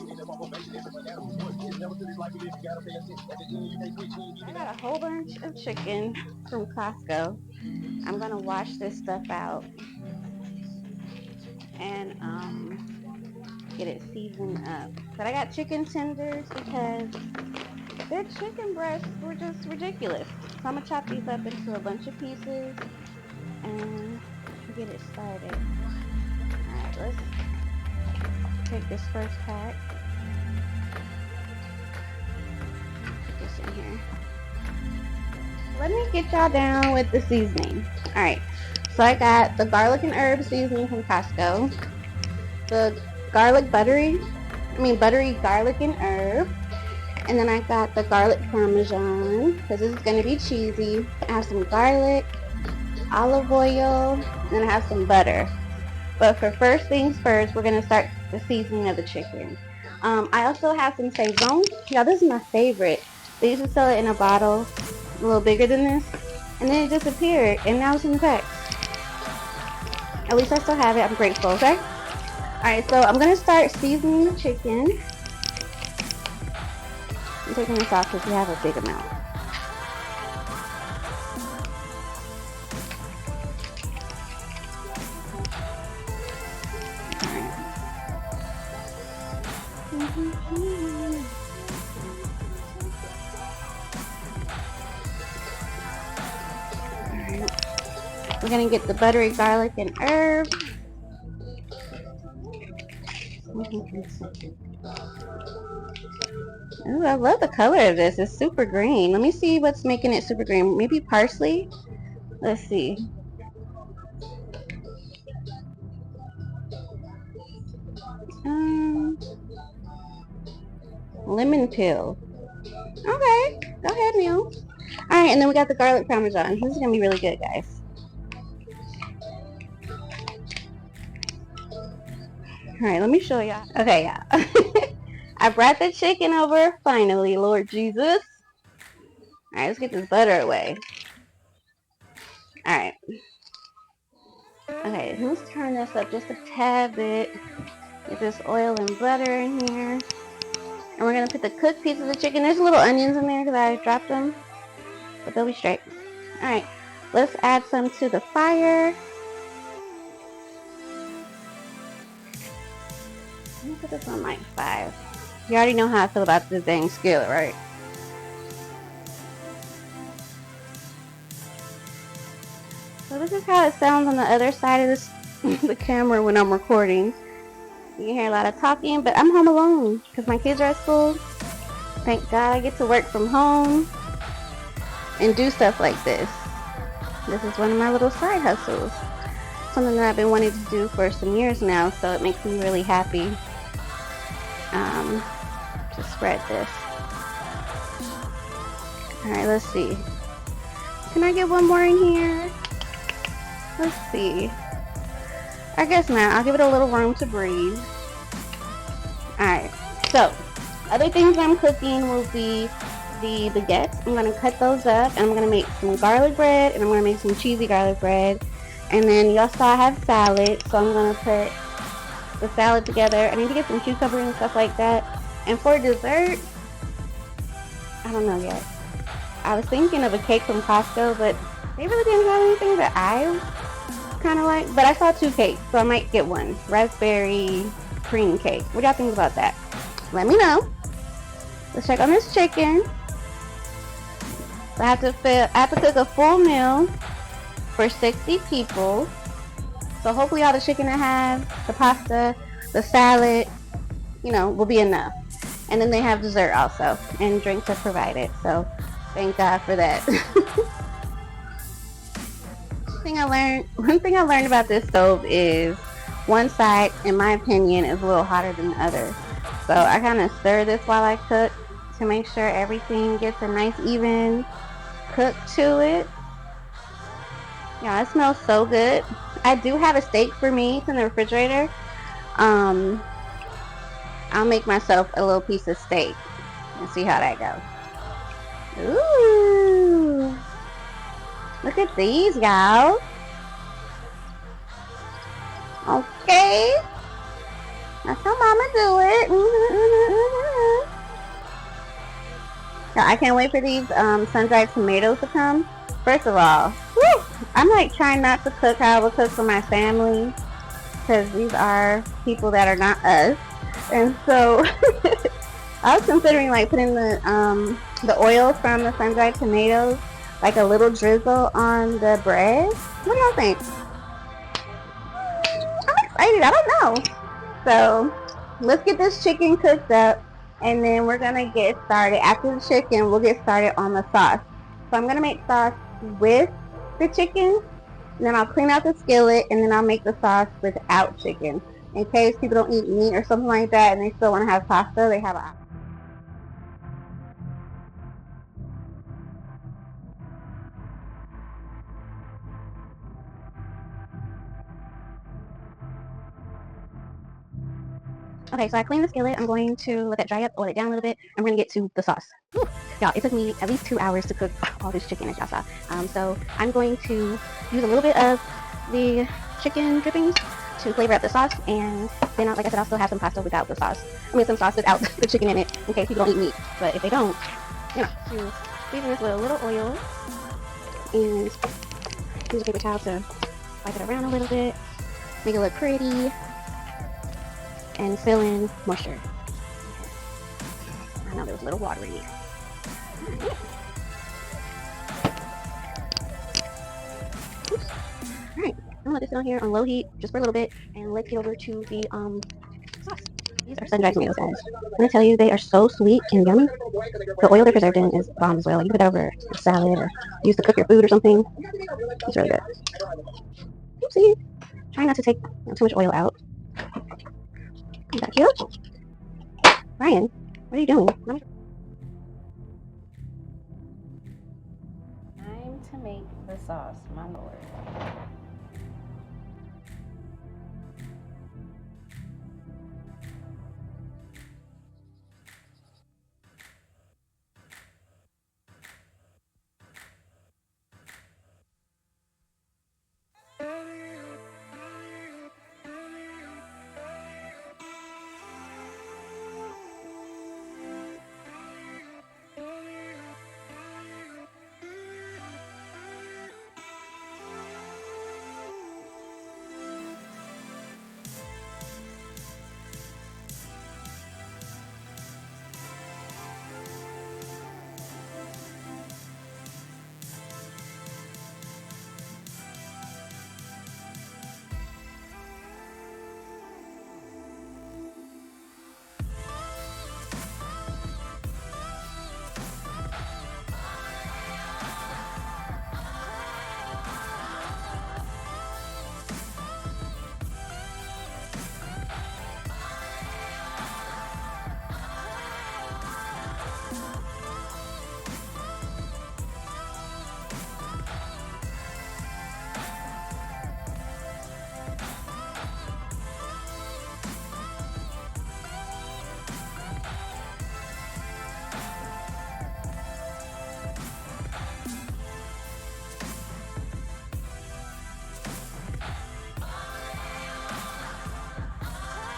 I got a whole bunch of chicken from Costco. I'm gonna wash this stuff out and get it seasoned up. But I got chicken tenders because their chicken breasts were just ridiculous. So I'm gonna chop these up into a bunch of pieces and get it started. Alright, let's take this first pack. Put this in here. Let me get y'all down with the seasoning. Alright, so I got the garlic and herb seasoning from Costco. The buttery garlic and herb. And then I got the garlic parmesan because this is going to be cheesy. I have some garlic, olive oil, and then I have some butter. But for first things first, we're going to start the seasoning of the chicken. I also have some Saison. Y'all, this is my favorite. They used to sell it in a bottle, a little bigger than this, and then it disappeared, and now it's in the packs. At least I still have it. I'm grateful, okay? Alright, so I'm going to start seasoning the chicken. I'm taking this off because we have a big amount. Alright. We're going to get the buttery garlic and herb. Ooh, I love the color of this. It's super green. Let me see what's making it super green. Maybe parsley? Let's see. Lemon peel. Okay, go ahead, Neil. Alright, and then we got the garlic parmesan. This is going to be really good, guys. Alright, let me show you. Okay, yeah. I brought the chicken over, finally, Lord Jesus. Alright, let's get this butter away. Alright. Okay, let's turn this up just a tad bit. Get this oil and butter in here. And we're going to put the cooked pieces of chicken. There's little onions in there because I dropped them. But they'll be straight. Alright, let's add some to the fire. Let me put this on like 5. You already know how I feel about this dang skillet, right? So this is how it sounds on the other side of this the camera when I'm recording. You can hear a lot of talking, but I'm home alone because my kids are at school. Thank God I get to work from home and do stuff like this. This is one of my little side hustles. Something that I've been wanting to do for some years now, so it makes me really happy to spread this. Alright, let's see. Can I get one more in here? Let's see. I guess not. I'll give it a little room to breathe. Alright, so other things I'm cooking will be the baguettes. I'm going to cut those up and I'm going to make some garlic bread and I'm going to make some cheesy garlic bread. And then y'all saw I have salad, so I'm going to put the salad together. I need to get some cucumber and stuff like that. And for dessert, I don't know yet. I was thinking of a cake from Costco, but they really didn't have anything that I kind of like. But I saw 2 cakes, so I might get one. Raspberry cream cake. What do y'all think about that? Let me know. Let's check on this chicken. So I have to cook a full meal for 60 people. So hopefully all the chicken I have, the pasta, the salad, will be enough. And then they have dessert also, and drinks are provided. So thank God for that. One thing I learned about this stove is one side, in my opinion, is a little hotter than the other. So I kind of stir this while I cook to make sure everything gets a nice even cook to it. Yeah, it smells so good. I do have a steak for me. It's in the refrigerator. I'll make myself a little piece of steak and see how that goes. Ooh. Look at these, y'all. Okay. That's how mama do it. Yeah, I can't wait for these sun-dried tomatoes to come. First of all, woo, I'm like trying not to cook how I would cook for my family, because these are people that are not us. And so I was considering like putting the oil from the sun-dried tomatoes, like a little drizzle on the bread. What do y'all think? I'm excited. I don't know. So let's get this chicken cooked up, and then we're gonna get started. After the chicken, we'll get started on the sauce. So I'm gonna make sauce with the chicken, and then I'll clean out the skillet, and then I'll make the sauce without chicken. In case people don't eat meat or something like that, and they still want to have pasta, they have an option. Okay, so I cleaned the skillet. I'm going to let that dry up, oil it down a little bit, and we're gonna get to the sauce. Whew. Y'all, it took me at least 2 hours to cook all this chicken, as y'all saw. So I'm going to use a little bit of the chicken drippings to flavor up the sauce, and then, like I said, I'll still have some pasta without the sauce. I mean, some sauce without the chicken in it, in case people don't eat meat. But if they don't, to season this with a little oil, and use a paper towel to wipe it around a little bit, make it look pretty, and fill in moisture. I know there was a little water in here. Oops. Alright, I'm gonna let this sit on here on low heat just for a little bit, and let's get over to the sauce. These are sun-dried tomatoes, guys. I'm gonna tell you, they are so sweet and yummy. The oil they're preserved in is bomb as well. Like, you put that over a salad or use to cook your food or something. It's really good. Oopsie. Try not to take too much oil out. Come back here. Ryan, what are you doing? Time to make the sauce, my lord.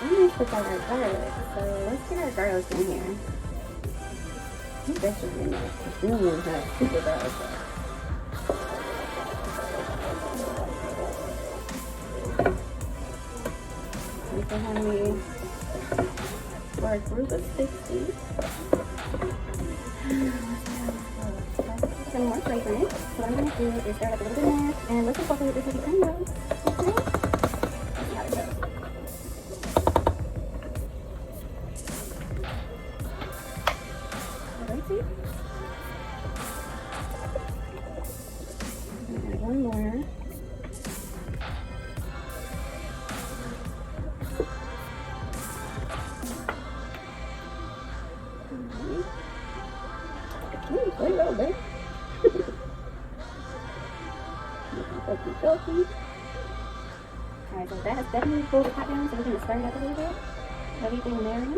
We need to put out our garlic, so let's get our garlic in here. That should be nice. You don't even have super garlic. We can have me for a group of 60. Some more flavor in it. So what I'm going to do is stir it up a little bit more, and let's incorporate this with the onion. Okay? Let's see how it goes. Alrighty. And one more. Way well done. Alright, so that has definitely cooled the pot down, so we're going to stir it up a little bit. Everything there in. And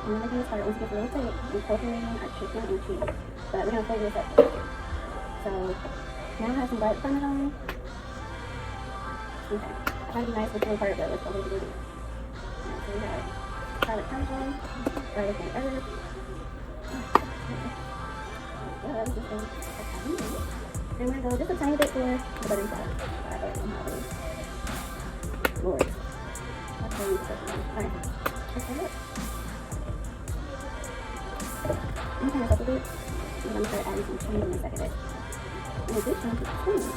then we're going to start, once it gets a little thick, incorporating our chicken and cheese. But we're going to flavor this up first. So now I have some garlic parmesan. Okay. I try to be nice with the little part, but let's go ahead and do it. we have garlic parmesan, garlic and herb. And we're gonna go just a tiny bit for the buttery sauce. I don't know how it is. Lord. That's how you put it. Alright. Let's have it. I'm gonna turn this up a bit. And I'm gonna start adding some cheese in a second. In addition to the cream.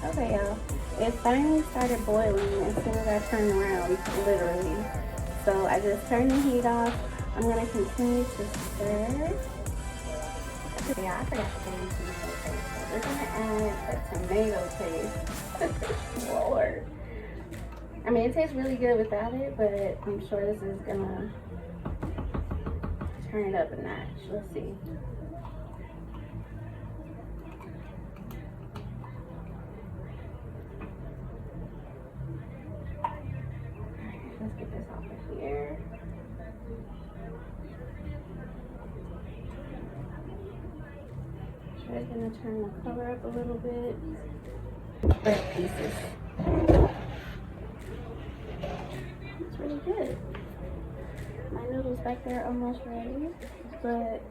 Okay, y'all. It finally started boiling as soon as I turned around, literally. So I just turned the heat off. I'm gonna continue to stir. Yeah, I forgot to put in tomato paste. So we're gonna add a tomato paste. Lord. I mean, it tastes really good without it, but I'm sure this is gonna turn it up a notch. Let's see. Let's get this off of here. Try gonna turn the color up a little bit. Bread pieces. It's really good. My noodles back there are almost ready, but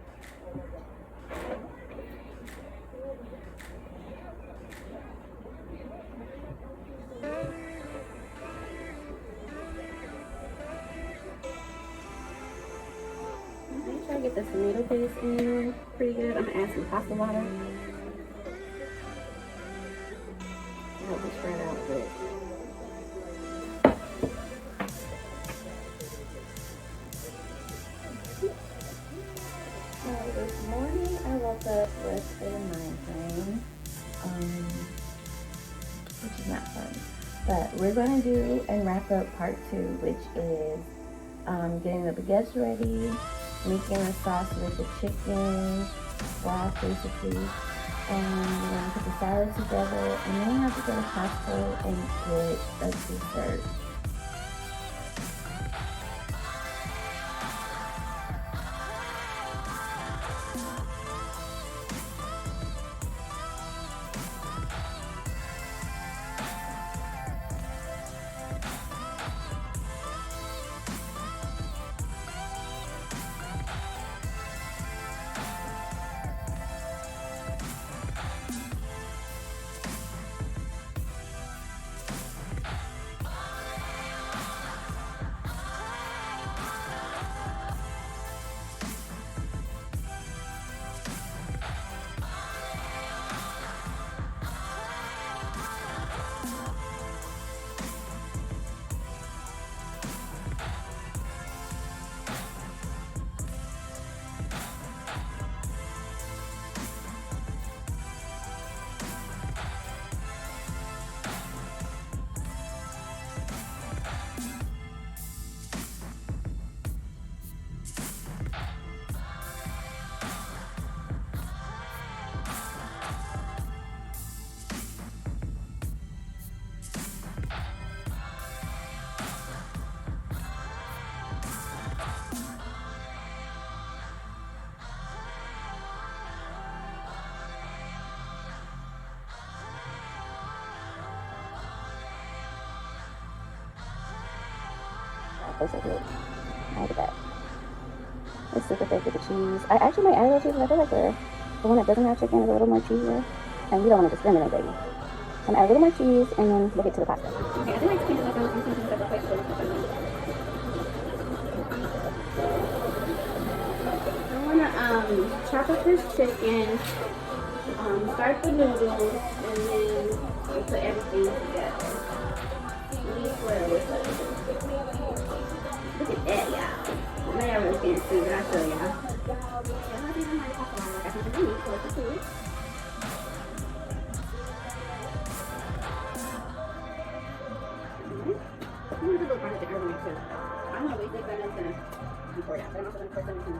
make sure I get the tomato paste in there pretty good. I'm gonna add some pasta water. Help it spread out a bit. So this morning I woke up with a migraine, which is not fun. But we're gonna do and wrap up part 2, which is getting the baguettes ready, making a sauce with the chicken broth basically, and we're gonna put the salad together, and then we have to go to Costco and get a dessert. That's so good. I like that. It's super thick with the cheese. I actually might add a little cheese, but I feel like the one that doesn't have chicken is a little more cheesier. And we don't want to discriminate, baby. So I'm gonna add a little more cheese, and then we'll get to the pasta. Okay, I do like to clean this up. chop up this chicken, start the noodles, and then we'll put everything together. Let me spoil this up. Look at that, y'all. Now y'all really can't see, but I'll show y'all. Yeah, not even my pasta line, like I think it's neat, so it's cool. I'm gonna do a little project earlier too. I'm gonna wait 6 minutes and pour it out, but I'm also gonna pour some into the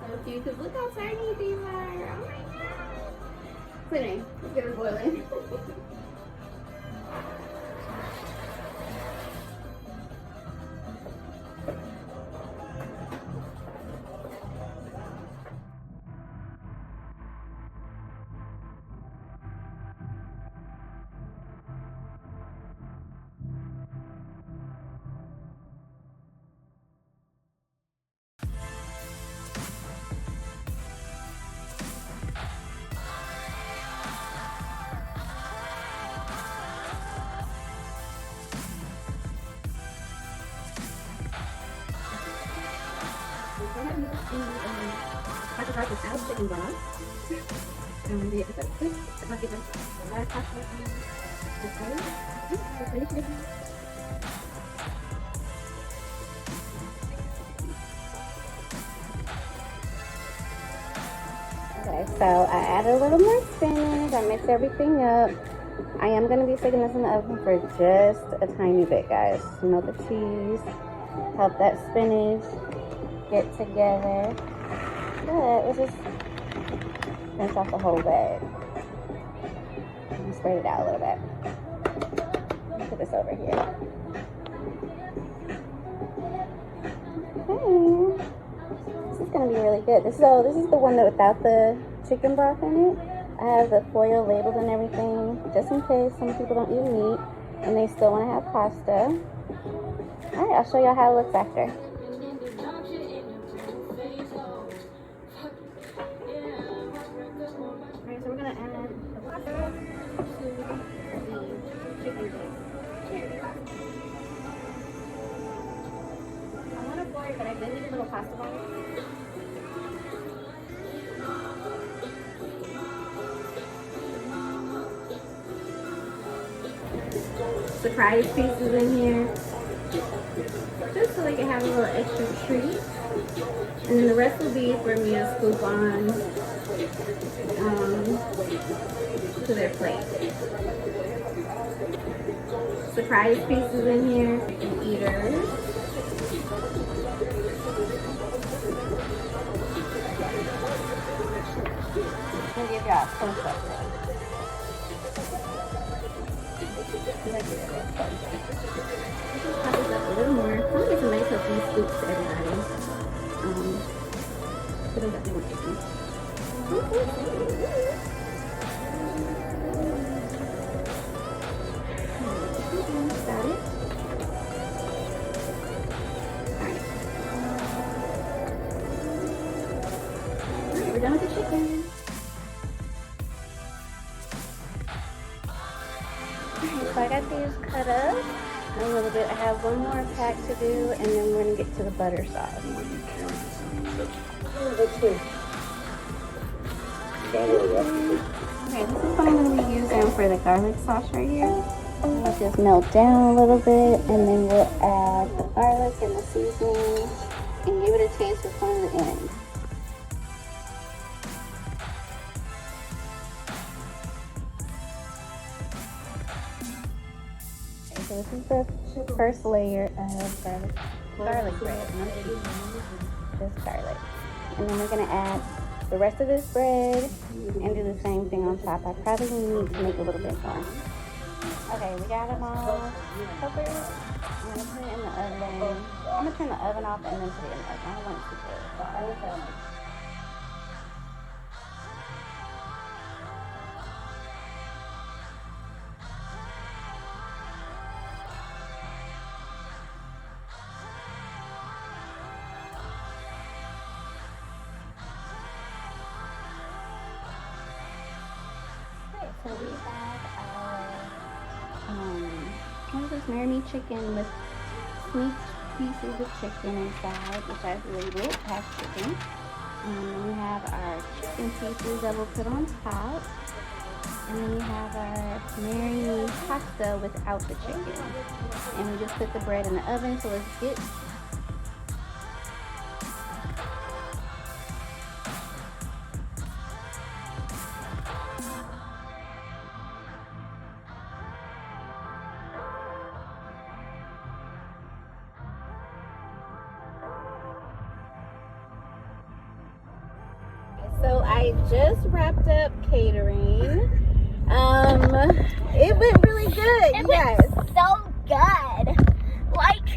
so cute, because look how tiny these are. Oh my god. So anyway, let's get her boiling. I can start with out chicken broth. And the other quick, I give them a lot of pasta. Okay, so I added a little more spinach. I mixed everything up. I am going to be sticking this in the oven for just a tiny bit, guys. Melt the cheese, help that spinach get together. But let's just rinse off the whole bag and spread it out a little bit. Put this over here. Okay. This is going to be really good. This is the one that without the chicken broth in it. I have the foil labeled and everything, just in case some people don't eat meat and they still want to have pasta. Alright, I'll show y'all how it looks after. Alright, so we're going to add the pasta to the chicken bake. I want to pour it, but I did need a little pasta ball. Surprise pieces in here, just so they can have a little extra treat. And then the rest will be for me to scoop on to their plate. Surprise pieces in here, and eaters. I'm gonna give y'all a close up. Pop this up a little more. I'm gonna get some nice healthy scoops to everybody. So those that we want to see. Got it. Alright. Alright, we're done with the chicken. So I got these cut up a little bit. I have one more pack to do, and then we're gonna get to the butter sauce. A little bit too. Okay, this is what I'm gonna be using for the garlic sauce right here. Let this melt down a little bit, and then we'll add the garlic and the seasoning, and give it a taste before the end. So this is the first layer of garlic bread, just garlic. And then we're gonna add the rest of this bread and do the same thing on top. I probably need to make a little bit more. Okay, we got them all covered. I'm gonna put it in the oven. I'm gonna turn the oven off and then put it in the oven. I don't want it to cook. So we have our what is this, marinade chicken with pieces of chicken inside, which I've labeled as chicken. And we have our chicken pieces that we'll put on top. And then we have our marinating pasta without the chicken. And we just put the bread in the oven, so let's get So I just wrapped up catering. It went really good. It Yes. was so good. Like,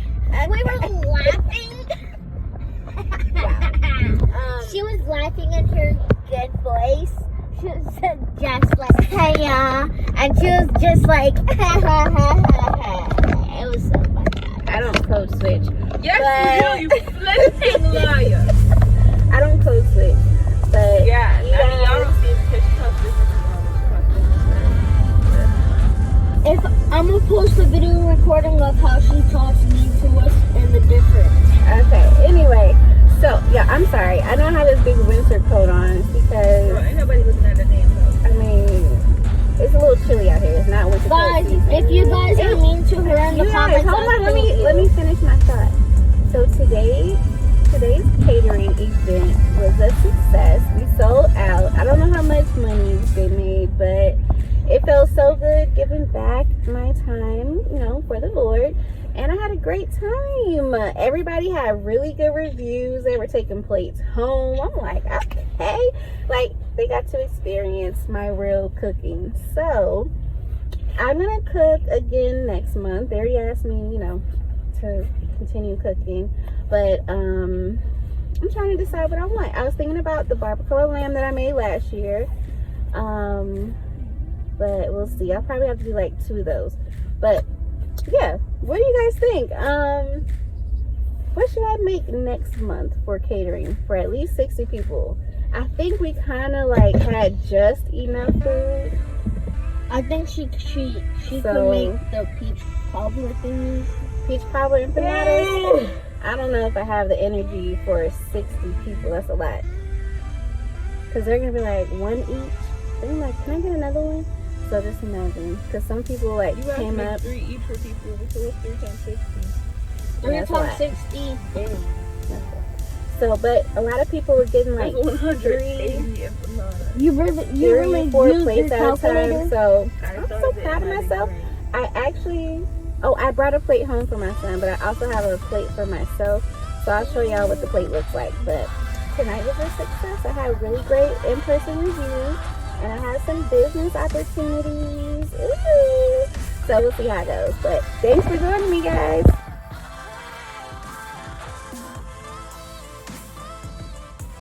we were laughing. Wow. She was laughing in her good voice. She was just like, hey, and she was just like, it was so fun. I don't code switch. Yes, you do, you flipping liar. I don't code switch. But Yeah, I mean, y'all don't see it because she talks business. If I'm gonna post a video recording of how she talks me to us and the difference. okay. Anyway, so yeah, I'm sorry. I don't have this big winter coat on because Ain't nobody looking at the damn house. I mean it's a little chilly out here. It's not winter coat Guys, season. if you guys are mean to her in the You guys, comments, hold on. Let me finish my thought. So today's catering event was a success. We sold out. I don't know how much money they made, but it felt so good giving back my time, for the Lord. And I had a great time. Everybody had really good reviews. They were taking plates home. I'm like, okay. Like, they got to experience my real cooking. So, I'm going to cook again next month. They already asked me, to continue cooking. But, I'm trying to decide what I want. I was thinking about the barbacoa lamb that I made last year. But we'll see. I'll probably have to do like 2 of those. But yeah, what do you guys think? What should I make next month for catering for at least 60 people? I think we kind of like had just enough food. I think she could So- make the peach cobbler thingies. Peach cobbler empanadas. I don't know if I have the energy for 60 people. That's a lot. Because they're going to be like 1 each. They're like, can I get another one? So just imagine. Because some people like You have to came make up. 3 each for people. So what's 3 times 60? 3 that's a times lot. 60. So, but a lot of people were getting like That's 180 3, empanadas. You really 4 used plates your at a time. calculator? So I I'm thought so that proud of it had myself. been I actually, I brought a plate home for my son, but I also have a plate for myself. So I'll show y'all what the plate looks like. But tonight was a success. I had really great in-person reviews, and I had some business opportunities. Ooh. So we'll see how it goes. But thanks for joining me, guys.